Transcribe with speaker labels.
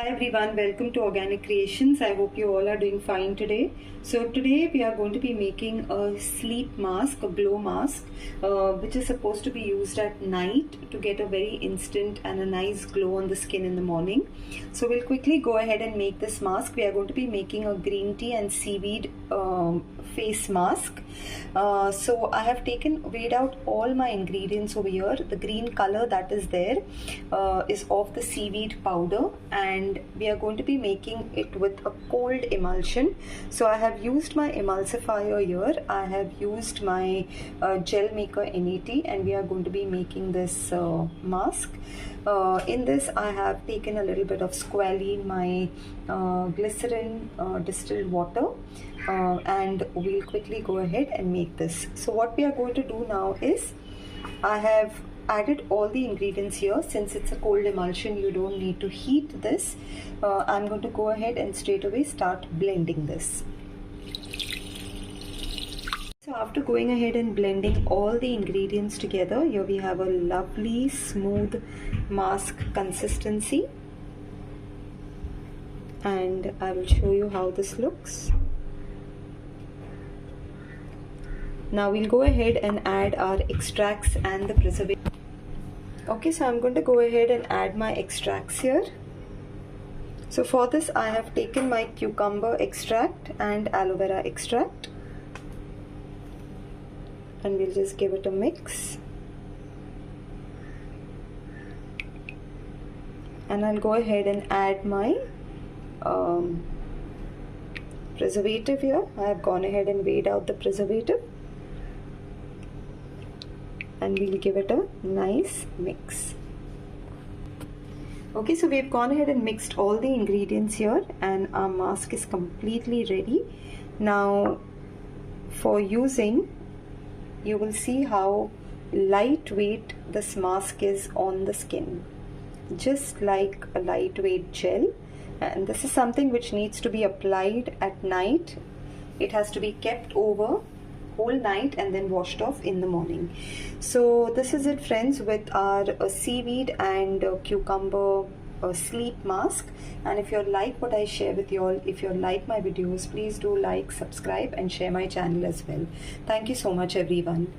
Speaker 1: Hi everyone, welcome to Organic Creations. I hope you all are doing fine today. So today we are going to be making a sleep mask, a glow mask, which is supposed to be used at night to get a very instant and a nice glow on the skin in the morning. So we'll quickly go ahead and make this mask. We are going to be making a green tea and seaweed face mask. So I have weighed out all my ingredients over here. The green color that is there is of the seaweed powder, and we are going to be making it with a cold emulsion. So I have used my emulsifier here. I have used my gel maker NAT, and we are going to be making this mask. In this I have taken a little bit of squalene, my glycerin distilled water, and we'll quickly go ahead and make this. So what we are going to do now is, I have added all the ingredients here. Since it's a cold emulsion, you don't need to heat this. I'm going to go ahead and straight away start blending this. So after going ahead and blending all the ingredients together, here we have a lovely smooth mask consistency, and I will show you how this looks. Now we'll go ahead and add our extracts and the preservative. Okay, so I'm going to go ahead and add my extracts here. So for this I have taken my cucumber extract and aloe vera extract, and we'll just give it a mix. And I'll go ahead and add my preservative here. I have gone ahead and weighed out the preservative, and we'll give it a nice mix. Okay, so we've gone ahead and mixed all the ingredients here, and our mask is completely ready. Now for using, you will see how lightweight this mask is on the skin, just like a lightweight gel. And this is something which needs to be applied at night. It has to be kept over whole night and then washed off in the morning. So this is it, friends, with our seaweed and cucumber sleep mask. And if you like what I share with you all, if you like my videos, please do like, subscribe and share my channel as well. Thank you so much everyone.